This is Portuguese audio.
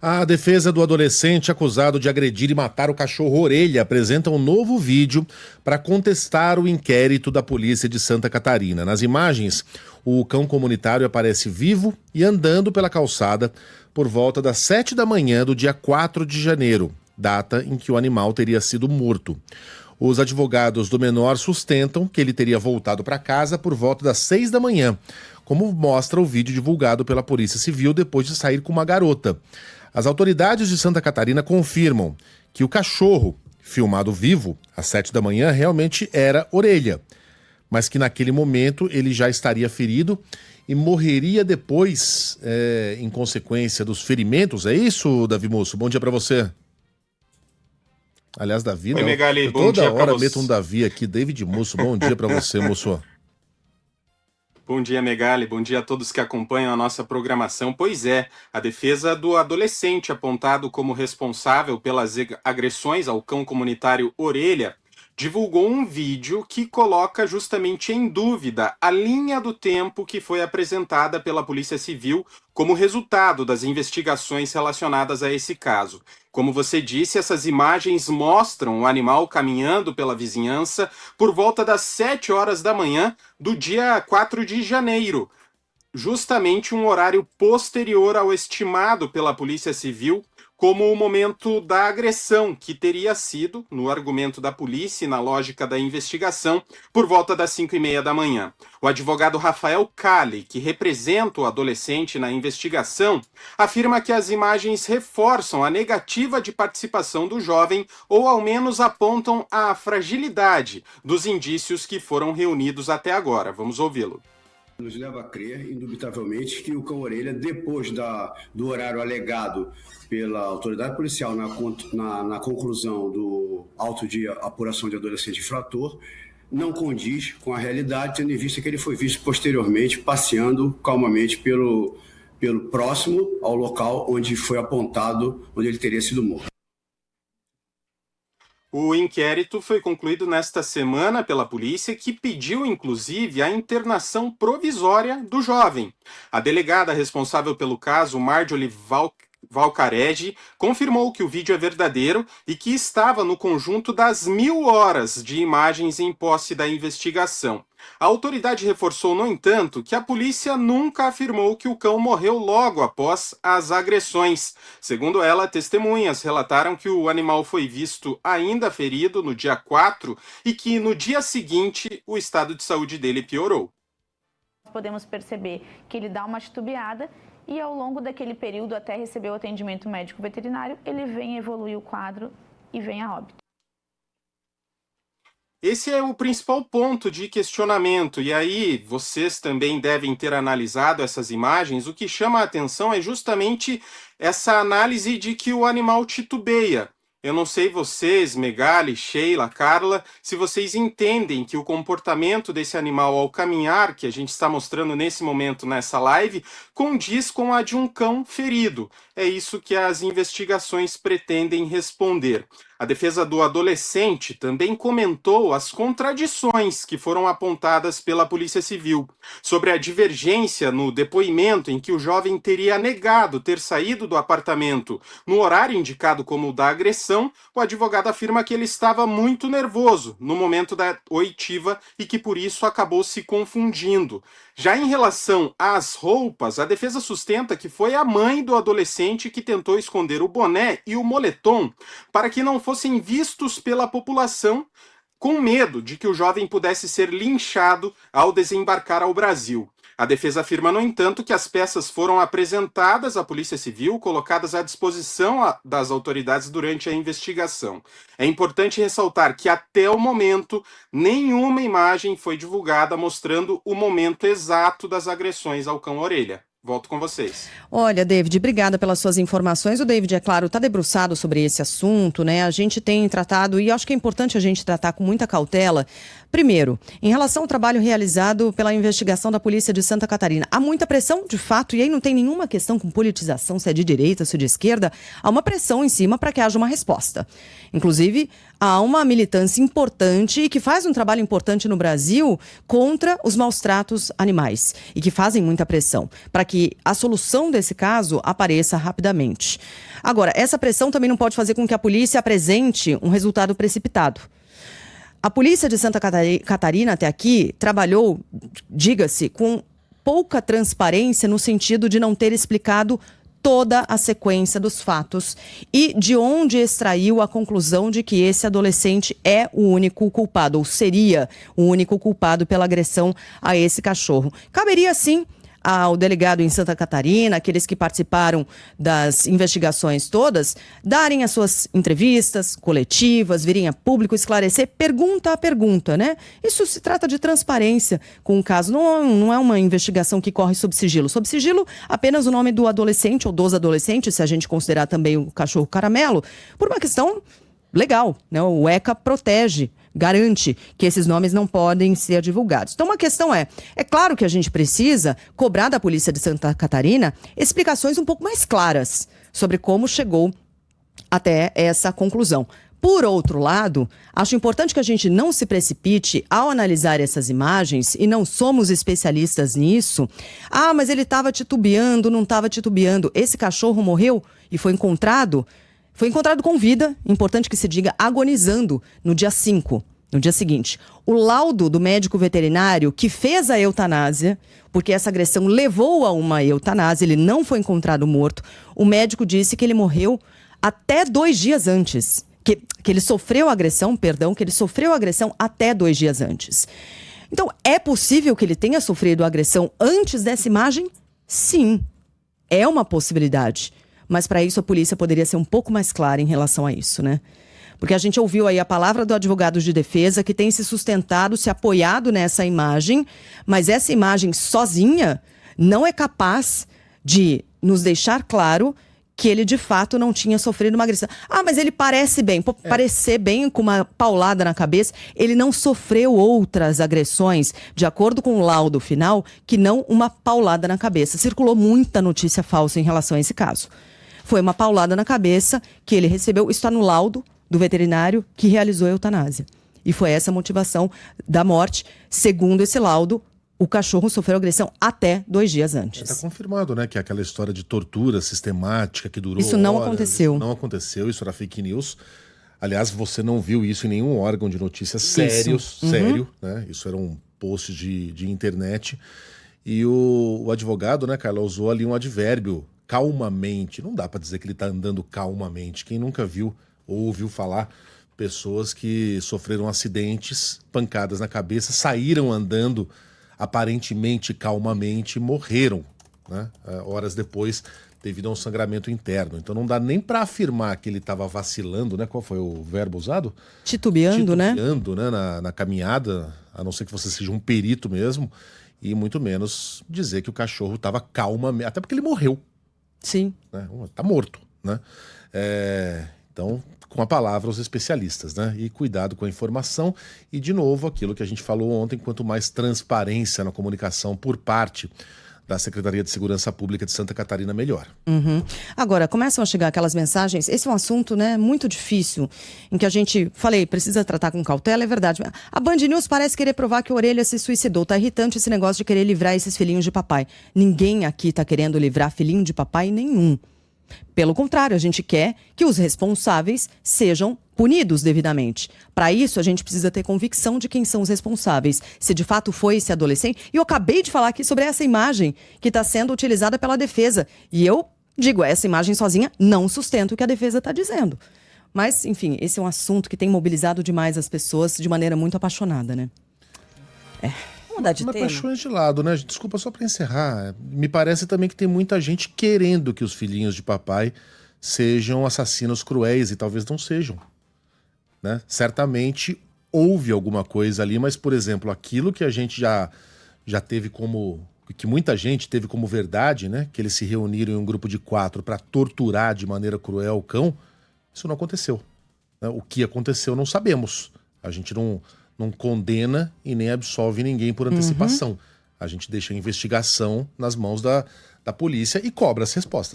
A defesa do adolescente acusado de agredir e matar o cachorro Orelha apresenta um novo vídeo para contestar o inquérito da polícia de Santa Catarina. Nas imagens, o cão comunitário aparece vivo e andando pela calçada por volta das 7 da manhã do dia 4 de janeiro, data em que o animal teria sido morto. Os advogados do menor sustentam que ele teria voltado para casa por volta das 6 da manhã, como mostra o vídeo divulgado pela Polícia Civil depois de sair com uma garota. As autoridades de Santa Catarina confirmam que o cachorro, filmado vivo, às 7 da manhã, realmente era Orelha, mas que naquele momento ele já estaria ferido e morreria depois, em consequência dos ferimentos. É isso, Davi Musso? Bom dia para você. Aliás, Davi, Oi, não. Megali, Eu bom dia toda hora pra você. meto um Davi aqui. David Musso, bom dia para você, Musso. Bom dia, Megali. Bom dia a todos que acompanham a nossa programação. Pois é, a defesa do adolescente apontado como responsável pelas agressões ao cão comunitário Orelha divulgou um vídeo que coloca justamente em dúvida a linha do tempo que foi apresentada pela Polícia Civil como resultado das investigações relacionadas a esse caso. Como você disse, essas imagens mostram o animal caminhando pela vizinhança por volta das 7 horas da manhã do dia 4 de janeiro, justamente um horário posterior ao estimado pela Polícia Civil como o momento da agressão, que teria sido, no argumento da polícia e na lógica da investigação, por volta das 5h30 da manhã. O advogado Rafael Cali, que representa o adolescente na investigação, afirma que as imagens reforçam a negativa de participação do jovem ou ao menos apontam a fragilidade dos indícios que foram reunidos até agora. Vamos ouvi-lo. Nos leva a crer, indubitavelmente, que o cão Orelha, depois do horário alegado pela autoridade policial na conclusão do auto de apuração de adolescente infrator, não condiz com a realidade, tendo em vista que ele foi visto posteriormente passeando calmamente pelo próximo ao local onde foi apontado, onde ele teria sido morto. O inquérito foi concluído nesta semana pela polícia, que pediu, inclusive, a internação provisória do jovem. A delegada responsável pelo caso, Marjorie Valcaregi, confirmou que o vídeo é verdadeiro e que estava no conjunto das 1000 horas de imagens em posse da investigação. A autoridade reforçou, no entanto, que a polícia nunca afirmou que o cão morreu logo após as agressões. Segundo ela, testemunhas relataram que o animal foi visto ainda ferido no dia 4 e que no dia seguinte o estado de saúde dele piorou. Podemos perceber que ele dá uma titubeada e ao longo daquele período, até receber o atendimento médico veterinário, ele vem evoluir o quadro e vem a óbito. Esse é o principal ponto de questionamento, e aí vocês também devem ter analisado essas imagens. O que chama a atenção é justamente essa análise de que o animal titubeia. Eu não sei vocês, Megali, Sheila, Carla, se vocês entendem que o comportamento desse animal ao caminhar, que a gente está mostrando nesse momento nessa live, condiz com a de um cão ferido. É isso que as investigações pretendem responder. A defesa do adolescente também comentou as contradições que foram apontadas pela Polícia Civil sobre a divergência no depoimento em que o jovem teria negado ter saído do apartamento no horário indicado como o da agressão. O advogado afirma que ele estava muito nervoso no momento da oitiva e que por isso acabou se confundindo. Já em relação às roupas, a defesa sustenta que foi a mãe do adolescente que tentou esconder o boné e o moletom para que não fossem vistos pela população, com medo de que o jovem pudesse ser linchado ao desembarcar ao Brasil. A defesa afirma, no entanto, que as peças foram apresentadas à Polícia Civil, colocadas à disposição das autoridades durante a investigação. É importante ressaltar que, até o momento, nenhuma imagem foi divulgada mostrando o momento exato das agressões ao cão Orelha. Volto com vocês. Olha, David, obrigada pelas suas informações. O David, é claro, está debruçado sobre esse assunto, né? A gente tem tratado, e acho que é importante a gente tratar com muita cautela. Primeiro, em relação ao trabalho realizado pela investigação da Polícia de Santa Catarina, há muita pressão, de fato, e aí não tem nenhuma questão com politização, se é de direita, se é de esquerda, há uma pressão em cima para que haja uma resposta. Inclusive, há uma militância importante e que faz um trabalho importante no Brasil contra os maus tratos animais e que fazem muita pressão para que a solução desse caso apareça rapidamente. Agora, essa pressão também não pode fazer com que a polícia apresente um resultado precipitado. A polícia de Santa Catarina até aqui trabalhou, diga-se, com pouca transparência no sentido de não ter explicado toda a sequência dos fatos e de onde extraiu a conclusão de que esse adolescente é o único culpado, ou seria o único culpado pela agressão a esse cachorro. Caberia, sim, ao delegado em Santa Catarina, aqueles que participaram das investigações todas, darem as suas entrevistas coletivas, virem a público esclarecer pergunta a pergunta, né? Isso se trata de transparência com o caso. Não é uma investigação que corre sob sigilo. Sob sigilo, apenas o nome do adolescente ou dos adolescentes, se a gente considerar também o cachorro caramelo, por uma questão legal, né? O ECA protege, garante que esses nomes não podem ser divulgados. Então, uma questão é claro que a gente precisa cobrar da Polícia de Santa Catarina explicações um pouco mais claras sobre como chegou até essa conclusão. Por outro lado, acho importante que a gente não se precipite ao analisar essas imagens, e não somos especialistas nisso. Ah, mas ele estava titubeando, não estava titubeando. Esse cachorro morreu e foi encontrado com vida, importante que se diga, agonizando no dia 5, no dia seguinte. O laudo do médico veterinário que fez a eutanásia, porque essa agressão levou a uma eutanásia, ele não foi encontrado morto, o médico disse que ele morreu até 2 dias antes. Que ele sofreu agressão até 2 dias antes. Então, é possível que ele tenha sofrido agressão antes dessa imagem? Sim, é uma possibilidade. Mas para isso a polícia poderia ser um pouco mais clara em relação a isso, né? Porque a gente ouviu aí a palavra do advogado de defesa que tem se sustentado, se apoiado nessa imagem, mas essa imagem sozinha não é capaz de nos deixar claro que ele de fato não tinha sofrido uma agressão. Ah, mas ele parece bem. Parecer bem com uma paulada na cabeça, ele não sofreu outras agressões, de acordo com o laudo final, que não uma paulada na cabeça. Circulou muita notícia falsa em relação a esse caso. Foi uma paulada na cabeça que ele recebeu, isso está no laudo do veterinário que realizou a eutanásia. E foi essa a motivação da morte. Segundo esse laudo, o cachorro sofreu agressão até 2 dias antes. Está confirmado, né, que aquela história de tortura sistemática que durou Isso não horas, aconteceu. Não aconteceu, isso era fake news. Aliás, você não viu isso em nenhum órgão de notícias sério, né? Isso era um post de internet. E o advogado, né, Carla, usou ali um advérbio, calmamente. Não dá para dizer que ele está andando calmamente. Quem nunca viu ou ouviu falar pessoas que sofreram acidentes, pancadas na cabeça, saíram andando aparentemente calmamente e morreram, né? Horas depois, devido a um sangramento interno. Então não dá nem para afirmar que ele estava vacilando, né? Qual foi o verbo usado? Titubeando, né? Titubeando, né? Na caminhada, a não ser que você seja um perito mesmo, e muito menos dizer que o cachorro estava calmamente, até porque ele morreu. Sim. Né? Tá morto, né? Então, com a palavra os especialistas, né? E cuidado com a informação. E, de novo, aquilo que a gente falou ontem, quanto mais transparência na comunicação por parte da Secretaria de Segurança Pública de Santa Catarina, melhor. Uhum. Agora, começam a chegar aquelas mensagens, esse é um assunto, né, muito difícil, em que a gente, precisa tratar com cautela, é verdade. A Band News parece querer provar que a Orelha se suicidou. Tá irritante esse negócio de querer livrar esses filhinhos de papai. Ninguém aqui tá querendo livrar filhinho de papai nenhum. Pelo contrário, a gente quer que os responsáveis sejam punidos devidamente. Para isso, a gente precisa ter convicção de quem são os responsáveis. Se de fato foi esse adolescente. E eu acabei de falar aqui sobre essa imagem que está sendo utilizada pela defesa. E eu digo, essa imagem sozinha não sustenta o que a defesa está dizendo. Mas, enfim, esse é um assunto que tem mobilizado demais as pessoas de maneira muito apaixonada, né? Vamos mudar de tema. Paixões de lado, né? Desculpa, só para encerrar. Me parece também que tem muita gente querendo que os filhinhos de papai sejam assassinos cruéis e talvez não sejam, né? Certamente houve alguma coisa ali, mas, por exemplo, aquilo que a gente já teve como... que muita gente teve como verdade, né? Que eles se reuniram em um grupo de 4 para torturar de maneira cruel o cão, isso não aconteceu, né? O que aconteceu não sabemos. A gente não condena e nem absolve ninguém por antecipação. A gente deixa a investigação nas mãos da polícia e cobra as respostas.